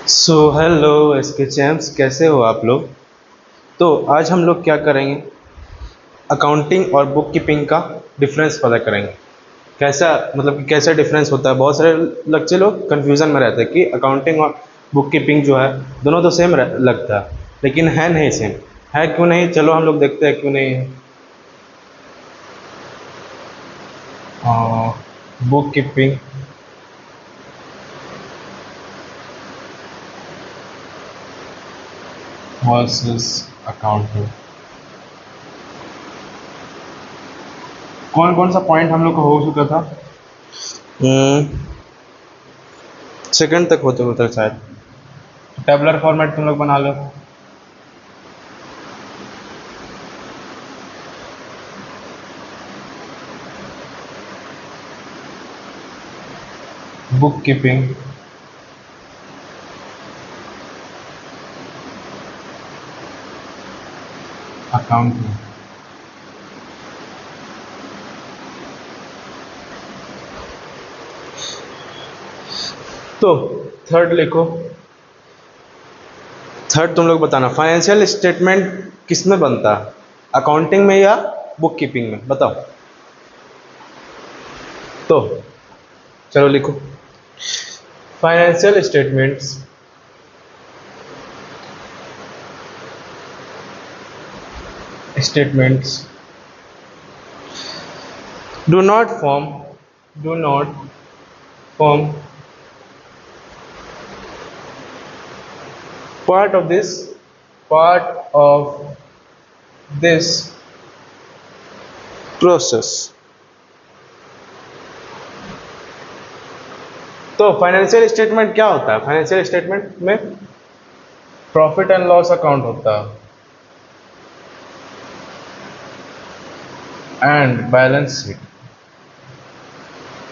So hello SK champs, कैसे हो आप लोग। तो आज हम लोग क्या करेंगे, अकाउंटिंग और बुक कीपिंग का डिफरेंस पता करेंगे। कैसा मतलब कि कैसा डिफरेंस होता है। बहुत सारे बच्चे लोग कन्फ्यूज़न में रहते हैं कि अकाउंटिंग और बुक कीपिंग जो है दोनों तो सेम लगता है, लेकिन है नहीं सेम। है क्यों नहीं, चलो हम लोग देखते हैं क्यों नहीं है। बुक कीपिंग वर्सेस अकाउंटिंग, कौन कौन सा पॉइंट हम लोग को हो चुका था। सेकंड तक होते होते शायद। टेबलर फॉर्मेट तुम लोग बना लो। Book keeping accounting. तो थर्ड लिखो। थर्ड तुम लोग बताना, फाइनेंशियल स्टेटमेंट किस में बनता है, अकाउंटिंग में या बुक कीपिंग में, बताओ। तो चलो लिखो, financial statements do not form part of this part of this process। तो फाइनेंशियल स्टेटमेंट क्या होता है, फाइनेंशियल स्टेटमेंट में प्रॉफिट एंड लॉस अकाउंट होता है एंड बैलेंस शीट।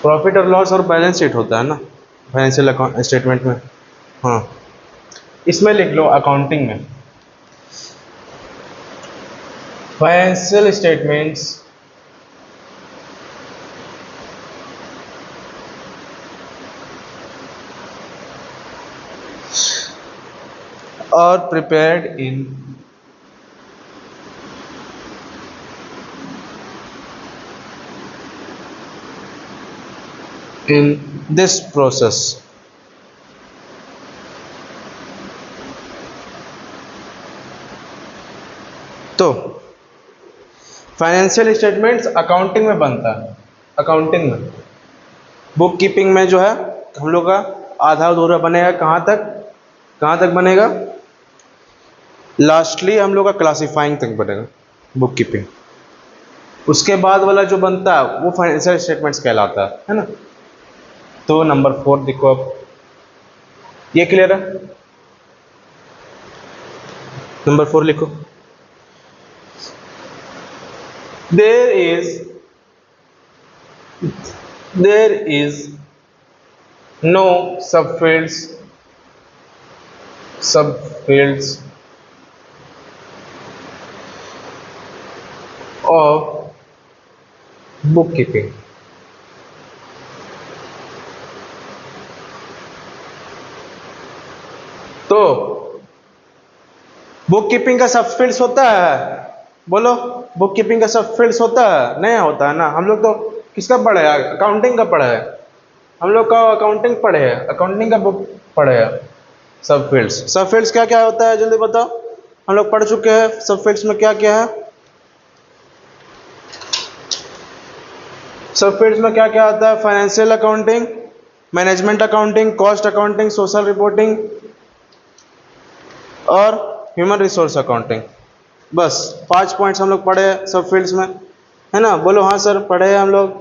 प्रॉफिट और लॉस और बैलेंस शीट होता है ना फाइनेंशियल स्टेटमेंट में। हाँ, इसमें लिख लो अकाउंटिंग में financial statements are prepared in this process। तो फाइनेंशियल स्टेटमेंट्स अकाउंटिंग में बनता है, अकाउंटिंग में। बुक कीपिंग में जो है हम लोग का आधा अधूरा बनेगा, कहाँ तक बनेगा, लास्टली हम लोग का क्लासिफाइंग तक बनेगा बुक कीपिंग। उसके बाद वाला जो बनता है वो फाइनेंशियल स्टेटमेंट्स कहलाता है ना। तो नंबर 4 देखो, अब ये क्लियर है। नंबर 4 लिखो, there is no subfields of bookkeeping। तो बुक कीपिंग का सबफील्ड्स होता है, बोलो। बुक कीपिंग का सबफील्ड्स होता है, नहीं होता है ना। हम लोग तो किसका पढ़े हैं, अकाउंटिंग का पढ़े हैं। हम लोग का अकाउंटिंग पढ़े हैं, अकाउंटिंग का बुक पढ़े हैं। सबफील्ड्स क्या क्या होता है जल्दी बताओ, हम लोग पढ़ चुके हैं। सबफील्ड्स में क्या क्या है, सबफील्ड्स में क्या क्या आता है, financial accounting, management accounting, cost accounting, social reporting और ह्यूमन रिसोर्स अकाउंटिंग। बस 5 पॉइंट्स हम लोग पढ़े सब फील्ड्स में, है ना। बोलो हाँ सर पढ़े हम लोग।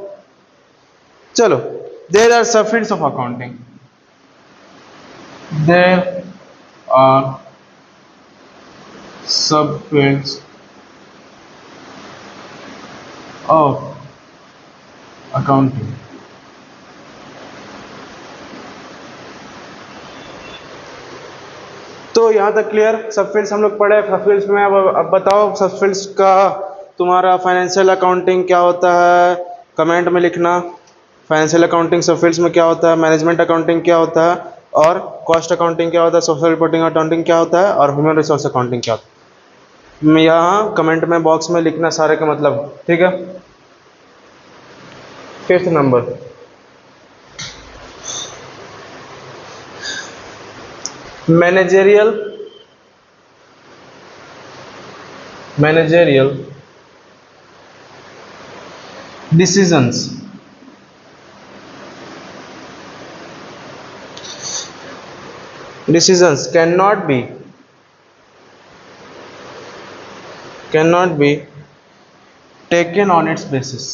चलो, there are sub fields of accounting, there are sub fields of accounting. तो यहाँ तक क्लियर, सबफील्ड्स हम लोग पढ़े। सबफील्ड्स में अब बताओ सबफील्ड्स का तुम्हारा फाइनेंशियल अकाउंटिंग क्या होता है, कमेंट में लिखना। फाइनेंशियल अकाउंटिंग सबफील्ड्स में क्या होता है, मैनेजमेंट अकाउंटिंग क्या होता है और कॉस्ट अकाउंटिंग क्या होता है, सोशल रिपोर्टिंग अकाउंटिंग क्या होता है, और ह्यूमन रिसोर्स अकाउंटिंग क्या होता है। यहाँ कमेंट में बॉक्स में लिखना सारे का मतलब, ठीक है। 5th number, managerial decisions. Decisions cannot be taken on its basis.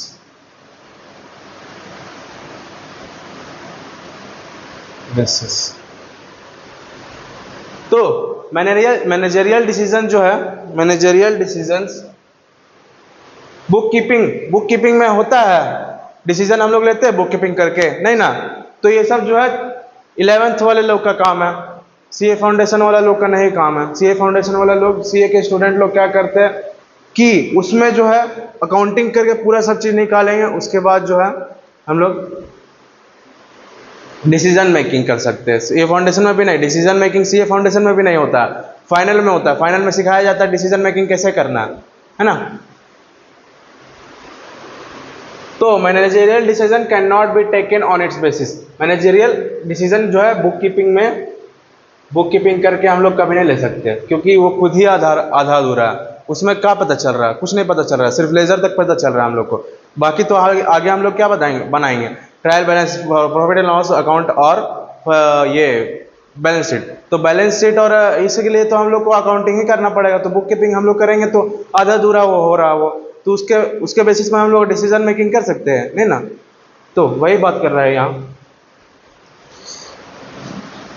तो मैनेजरियल डिसीजन जो है, मैनेजरियल डिसीजंस बुक कीपिंग में होता है। डिसीजन हम लोग लेते हैं बुक कीपिंग करके, नहीं ना। तो ये सब जो है 11th वाले लोग का काम है, सीए फाउंडेशन वाला लोग का नहीं काम है। सीए फाउंडेशन वाला लोग, सीए के स्टूडेंट लोग क्या करते हैं कि उसमें जो है अकाउंटिंग करके पूरा सब चीज़ निकालेंगे, उसके बाद जो है हम लोग डिसीजन मेकिंग कर सकते हैं। सीए फाउंडेशन में भी नहीं, डिसीजन मेकिंग सीए फाउंडेशन में भी नहीं होता, फाइनल में होता है। फाइनल में सिखाया जाता है डिसीजन मेकिंग कैसे करना है ना। तो managerial decision can not be taken on it's basis. Managerial decision जो है बुक कीपिंग करके हम लोग कभी नहीं ले सकते, क्योंकि वो खुद ही आधा अधूरा है। उसमें क्या पता चल रहा है, कुछ नहीं पता चल रहा है, सिर्फ लेजर तक पता चल रहा है हम लोग को। बाकी तो आगे हम लोग क्या बनाएंगे, trial balance, profit and loss account, और ये बैलेंस शीट। तो बैलेंस शीट और इसके लिए तो हम लोग को अकाउंटिंग ही करना पड़ेगा। तो बुक कीपिंग हम लोग करेंगे तो आधा अधूरा वो हो रहा वो, तो उसके बेसिस में हम लोग डिसीजन मेकिंग कर सकते हैं, नहीं ना। तो वही बात कर रहा है यहाँ।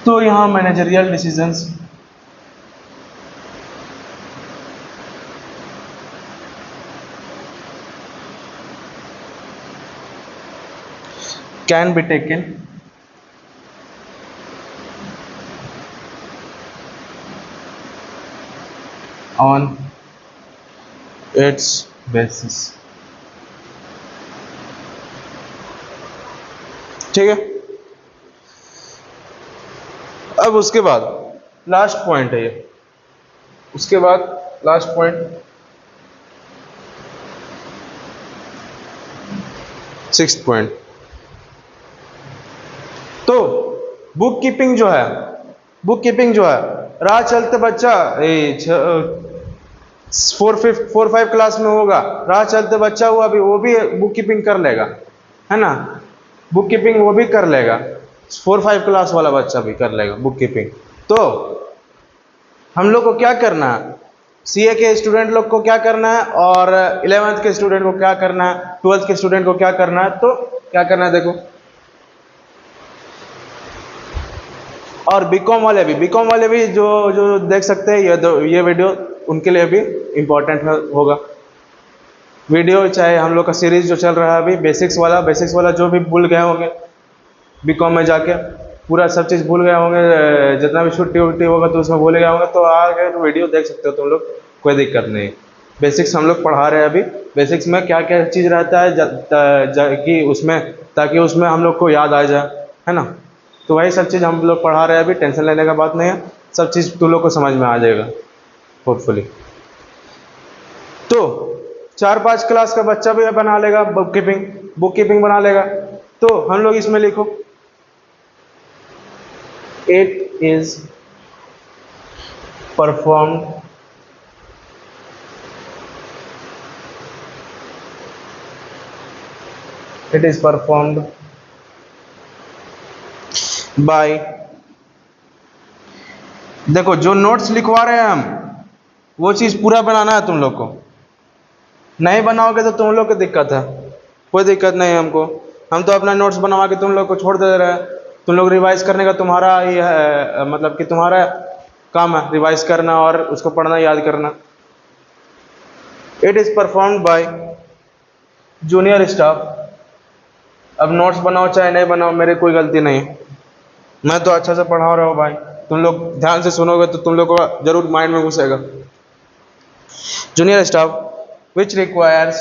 तो यहाँ managerial decisions can be taken on it's basis, ठीक है। अब उसके बाद लास्ट पॉइंट है ये, उसके बाद लास्ट पॉइंट 6th पॉइंट। तो बुक कीपिंग जो है राह चलते बच्चा 4-5 क्लास में होगा, राह चलते बच्चा हुआ अभी वो भी बुक कीपिंग कर लेगा, है ना। बुक कीपिंग वो भी कर लेगा, 4-5 क्लास वाला बच्चा भी कर लेगा बुक कीपिंग। तो हम लोग को क्या करना है, सीए के स्टूडेंट लोग को क्या करना है, और 11th के स्टूडेंट को क्या करना है, 12th के स्टूडेंट को क्या करना है। तो क्या करना है देखो, और बीकॉम वाले भी जो देख सकते हैं ये वीडियो, उनके लिए भी इम्पोर्टेंट होगा वीडियो। चाहे हम लोग का सीरीज जो चल रहा है अभी बेसिक्स वाला जो भी भूल गए होंगे बीकॉम में जाके, पूरा सब चीज़ भूल गए होंगे, जितना भी छुट्टी उट्टी होगा तो उसमें भूल गए होंगे, तो आगे तो वीडियो देख सकते हो तुम लोग, कोई दिक्कत नहीं। बेसिक्स हम लोग पढ़ा रहे हैं अभी, बेसिक्स में क्या क्या चीज़ रहता है कि उसमें, ताकि उसमें हम लोग को याद आ जाए, है ना। तो वही सब चीज़ हम लोग पढ़ा रहे हैं अभी, टेंशन लेने का बात नहीं है, सब चीज़ तुम लोग को समझ में आ जाएगा होपफुली। तो 4-5 क्लास का बच्चा भी बना लेगा बुक कीपिंग बना लेगा। तो हम लोग इसमें लिखो, इट इज परफॉर्म्ड बाय, देखो जो नोट्स लिखवा रहे हैं हम, वो चीज़ पूरा बनाना है तुम लोग को। नहीं बनाओगे तो तुम लोग की दिक्कत है, कोई दिक्कत नहीं है हमको। हम तो अपना नोट्स बनवा के तुम लोग को छोड़ दे रहे हैं। तुम लोग रिवाइज करने का तुम्हारा ये है, मतलब कि तुम्हारा काम है रिवाइज करना और उसको पढ़ना याद करना। It is performed by junior staff. अब नोट्स बनाओ चाहे नहीं बनाओ, मेरी कोई गलती नहीं, मैं तो अच्छा से पढ़ा रहा हूँ भाई। तुम लोग ध्यान से सुनोगे तो तुम लोग को जरूर माइंड में घुसेगा। Junior staff which requires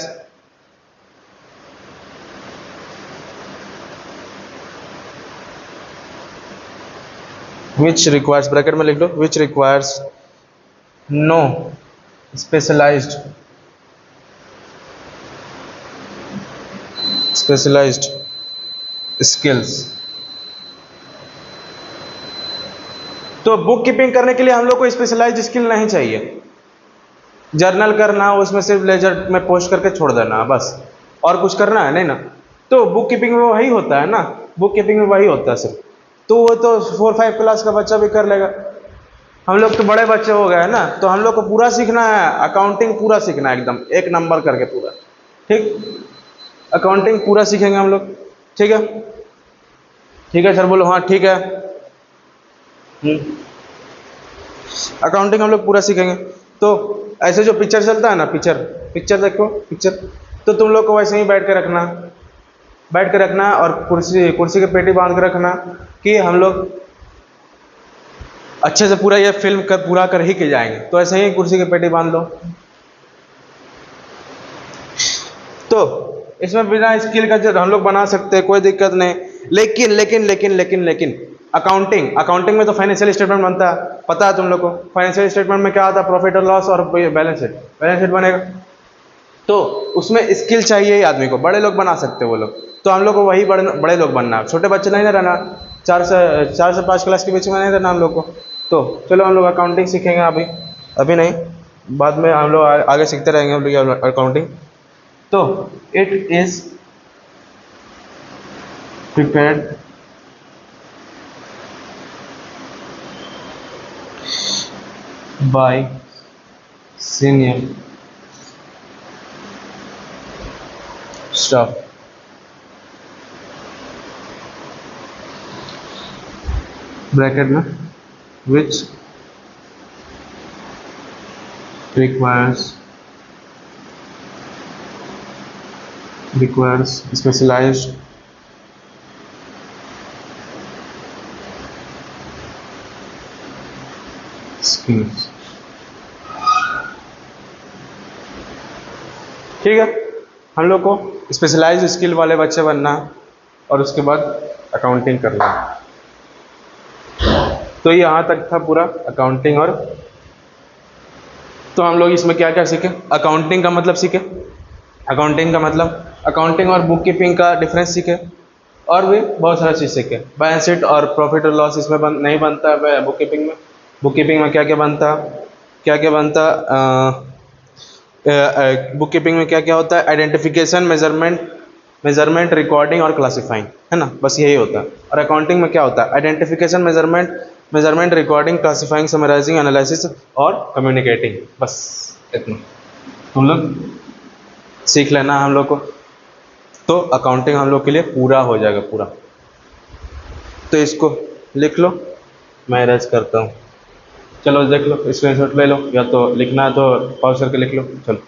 which requires, bracket में लिख लो, which requires no specialised skills. तो बुक कीपिंग करने के लिए हम लोग को स्पेशलाइज्ड स्किल नहीं चाहिए। जर्नल करना, उसमें सिर्फ लेजर में पोस्ट करके छोड़ देना बस, और कुछ करना है नहीं ना। तो बुक कीपिंग में वही होता है ना, बुक कीपिंग में वही होता है सिर्फ। तो वो तो 4-5 क्लास का बच्चा भी कर लेगा। हम लोग तो बड़े बच्चे हो गए ना, तो हम लोग को पूरा सीखना है, अकाउंटिंग पूरा सीखना है, एकदम 1 नंबर करके पूरा। ठीक, अकाउंटिंग पूरा सीखेंगे हम लोग। ठीक है, ठीक है सर, बोलो हाँ ठीक है। अकाउंटिंग हम लोग पूरा सीखेंगे। तो ऐसे जो पिक्चर चलता है ना, पिक्चर देखो, पिक्चर तो तुम लोग को वैसे ही बैठ के रखना और कुर्सी के पेटी बांध के रखना कि हम लोग अच्छे से पूरा ये फिल्म पूरा कर ही के जाएंगे। तो ऐसे ही कुर्सी की पेटी बांध लो। तो इसमें बिना स्किल का जो हम लोग बना सकते हैं, कोई दिक्कत नहीं। लेकिन लेकिन लेकिन लेकिन लेकिन अकाउंटिंग में तो फाइनेंशियल स्टेटमेंट बनता है, पता है तुम लोग को। फाइनेंशियल स्टेटमेंट में क्या आता है, प्रॉफिट और लॉस और बैलेंस शीट बनेगा। तो उसमें स्किल चाहिए ही आदमी को। बड़े लोग बना सकते हैं वो लोग, तो हम लोग को वही बड़े लोग बनना है, छोटे बच्चे नहीं ना रहना। 4 से 5 क्लास के बीच में नहीं रहना हम लोग को। तो चलो हम लोग अकाउंटिंग सीखेंगे अभी नहीं, बाद में हम लोग आगे सीखते रहेंगे हम लोग अकाउंटिंग। तो it is prepared by senior staff. Bracket में which requires specialized skills। ठीक है, हम लोग को स्पेशलाइज्ड स्किल वाले बच्चे बनना है और उसके बाद अकाउंटिंग करना है। तो यहाँ तक था पूरा अकाउंटिंग। और तो हम लोग इसमें क्या क्या सीखे, अकाउंटिंग का मतलब सीखे, अकाउंटिंग और बुक कीपिंग का डिफरेंस सीखे, और भी बहुत सारा चीज़ सीखे। बैलेंस शीट और प्रॉफिट और लॉस इसमें नहीं बनता है बुक कीपिंग में। बुक कीपिंग में क्या क्या बनता, बुक कीपिंग में क्या क्या होता है, आइडेंटिफिकेशन, मेजरमेंट, रिकॉर्डिंग और क्लासिफाइंग, है ना, बस यही होता है। और अकाउंटिंग में क्या होता है, identification, measurement, recording, classifying, summarising, analysis और कम्युनिकेटिंग। बस इतना तुम लोग सीख लेना हम लोग को, तो अकाउंटिंग हम लोग के लिए पूरा हो जाएगा पूरा। तो इसको लिख लो, मैं इरेज करता हूँ। चलो देख लो, स्क्रीनशॉट ले लो, या तो लिखना है तो पॉज करके लिख लो। चलो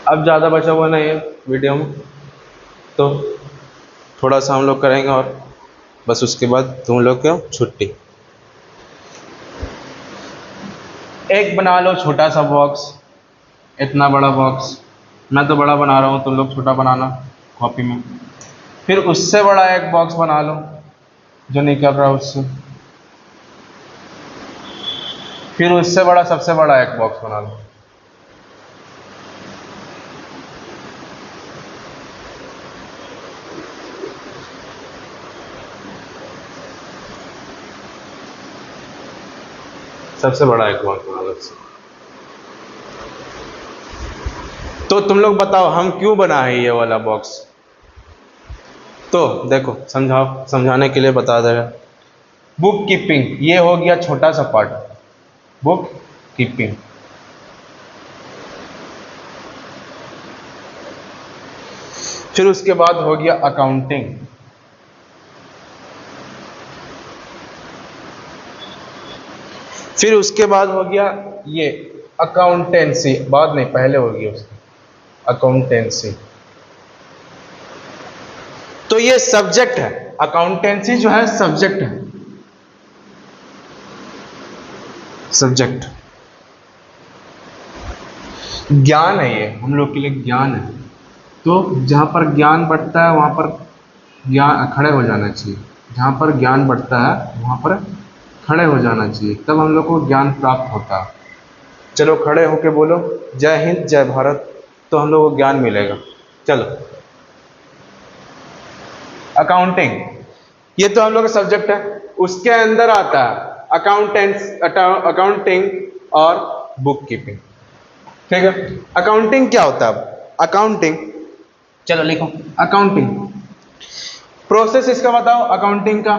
अब ज़्यादा बचा हुआ नहीं है वीडियो में, तो थोड़ा सा हम लोग करेंगे और बस उसके बाद तुम लोग को छुट्टी। एक बना लो छोटा सा बॉक्स, इतना बड़ा बॉक्स। मैं तो बड़ा बना रहा हूँ, तुम लोग छोटा बनाना कॉपी में। फिर उससे बड़ा एक बॉक्स बना लो जो निकल रहा है उससे। फिर उससे बड़ा सबसे बड़ा एक बॉक्स बना लो। सबसे बड़ा एक बॉक्स बना लो। तो तुम लोग बताओ हम क्यों बनाए ये वाला बॉक्स। तो देखो समझाने के लिए बता दे रहा। बुक कीपिंग ये हो गया छोटा सा पार्ट, बुक कीपिंग। फिर उसके बाद हो गया अकाउंटिंग। फिर उसके बाद हो गया ये अकाउंटेंसी बाद नहीं, पहले होगी उसकी अकाउंटेंसी। तो ये सब्जेक्ट है, अकाउंटेंसी जो है सब्जेक्ट है, सब्जेक्ट ज्ञान है, ये हम लोग के लिए ज्ञान है। तो जहाँ पर ज्ञान बढ़ता है वहाँ पर ज्ञान खड़े हो जाना चाहिए, जहाँ पर ज्ञान बढ़ता है वहाँ पर खड़े हो जाना चाहिए, तब हम लोग को ज्ञान प्राप्त होता है। चलो खड़े होके बोलो जय हिंद जय भारत, तो हम लोग को ज्ञान मिलेगा। चलो अकाउंटिंग, ये तो हम लोग का सब्जेक्ट है, उसके अंदर आता है अकाउंटिंग और बुक कीपिंग। ठीक है, अकाउंटिंग क्या होता है? अकाउंटिंग, चलो लिखो अकाउंटिंग, प्रोसेस इसका बताओ अकाउंटिंग का।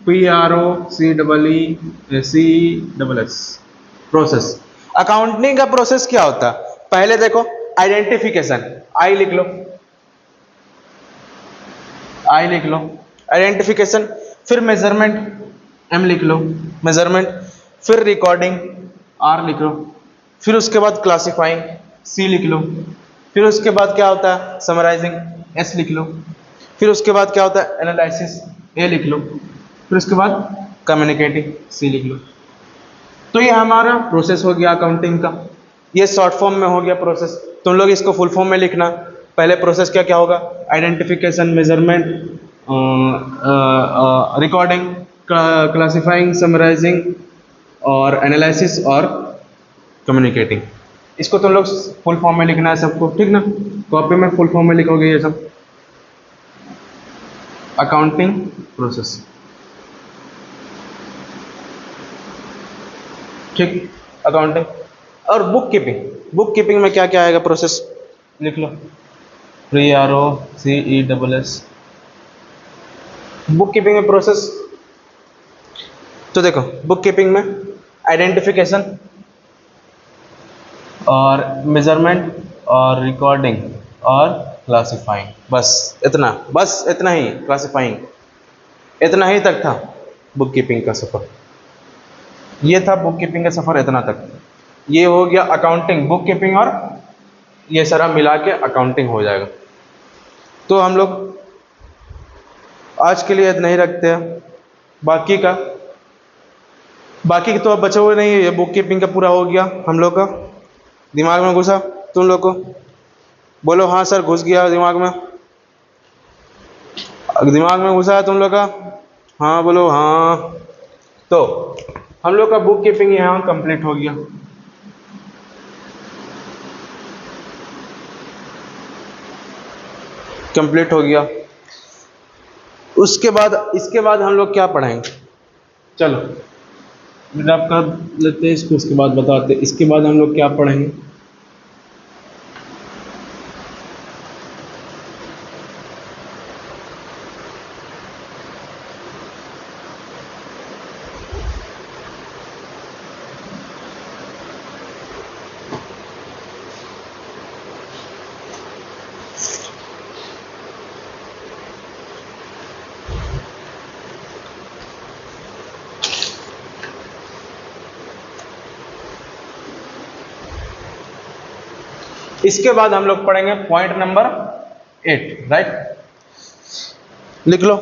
PROCEES, process. अकाउंटिंग का प्रोसेस क्या होता है? पहले देखो आइडेंटिफिकेशन, आई लिख लो, आई लिख लो आइडेंटिफिकेशन, फिर मेजरमेंट, एम लिख लो मेजरमेंट, फिर रिकॉर्डिंग, आर लिख लो, फिर उसके बाद क्लासिफाइंग, सी लिख लो, फिर उसके बाद क्या होता है समराइजिंग, एस लिख लो, फिर उसके बाद क्या होता है एनालिसिस, ए लिख लो, फिर उसके बाद कम्युनिकेटिंग, सी लिख लो। तो ये हमारा प्रोसेस हो गया अकाउंटिंग का, ये शॉर्ट फॉर्म में हो गया प्रोसेस। तुम लोग इसको फुल फॉर्म में लिखना। पहले प्रोसेस क्या क्या होगा? Identification, measurement, recording, classifying, summarising और एनालिसिस और कम्युनिकेटिंग। इसको तुम लोग फुल फॉर्म में लिखना है सबको, ठीक ना? कॉपी में फुल फॉर्म में लिखोगे ये सब, अकाउंटिंग प्रोसेस, ठीक। अकाउंटिंग और बुक कीपिंग, बुक कीपिंग में क्या क्या आएगा प्रोसेस लिख लो, PROCEES, बुक कीपिंग में प्रोसेस। तो देखो बुक कीपिंग में आइडेंटिफिकेशन और मेजरमेंट और रिकॉर्डिंग और क्लासिफाइंग, बस इतना ही, क्लासिफाइंग, इतना ही तक था बुक कीपिंग का सफर। ये था बुक कीपिंग का सफर, इतना तक। ये हो गया अकाउंटिंग, बुक कीपिंग और ये सारा मिला के अकाउंटिंग हो जाएगा। तो हम लोग आज के लिए इतना ही रखते हैं, बाकी तो अब बचे हुए नहीं है। ये बुक कीपिंग का पूरा हो गया हम लोग का। दिमाग में घुसा तुम लोग को? बोलो हाँ सर घुस गया दिमाग में। दिमाग में घुसा है तुम लोग का? हाँ बोलो हाँ। तो हम लोग का बुक कीपिंग यहाँ कंप्लीट हो गया। कंप्लीट हो गया। उसके बाद इसके बाद हम लोग क्या पढ़ाएंगे? चलो आप कर लेते हैं इसको, उसके बाद बताते हैं इसके बाद हम लोग क्या पढ़ेंगे। इसके बाद हम लोग पढ़ेंगे पॉइंट नंबर 8, राइट? लिख लो,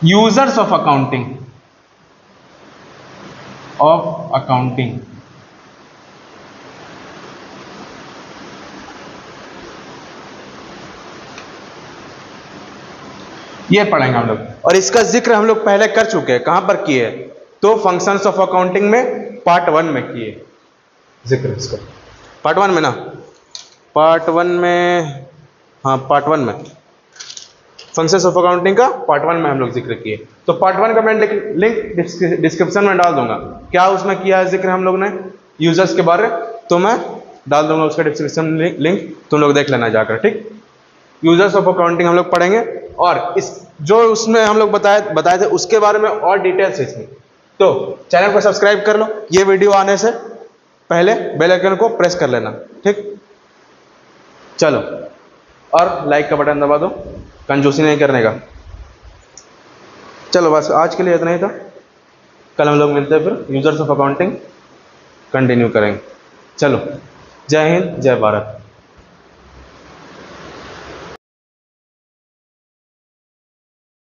यूजर्स ऑफ अकाउंटिंग, ये पढ़ेंगे हम लोग। और इसका जिक्र हम लोग पहले कर चुके हैं। कहां पर किए? तो फंक्शंस ऑफ अकाउंटिंग में पार्ट 1 में किए जिक्र इसका। पार्ट 1 में ना, पार्ट 1 में, हाँ पार्ट 1 में फंक्शंस ऑफ अकाउंटिंग का पार्ट 1 में हम लोग जिक्र किए। तो पार्ट 1 का मैं लिंक डिस्क्रिप्शन में डाल दूंगा। क्या उसमें किया है जिक्र हम लोग ने यूजर्स के बारे, तो मैं डाल दूंगा उसका डिस्क्रिप्शन लिंक, तुम लोग देख लेना जाकर, ठीक? यूजर्स ऑफ अकाउंटिंग हम लोग पढ़ेंगे और इस जो उसमें हम लोग बताए थे उसके बारे में और डिटेल्स इसमें। तो चैनल को सब्सक्राइब कर लो, ये वीडियो आने से पहले बेल आइकन को प्रेस कर लेना, ठीक? चलो, और लाइक का बटन दबा दो, कंजूसी नहीं करने का। चलो बस आज के लिए इतना ही था। कल हम लोग मिलते हैं फिर यूजर्स ऑफ अकाउंटिंग कंटिन्यू करेंगे। चलो, जय हिंद, जय भारत।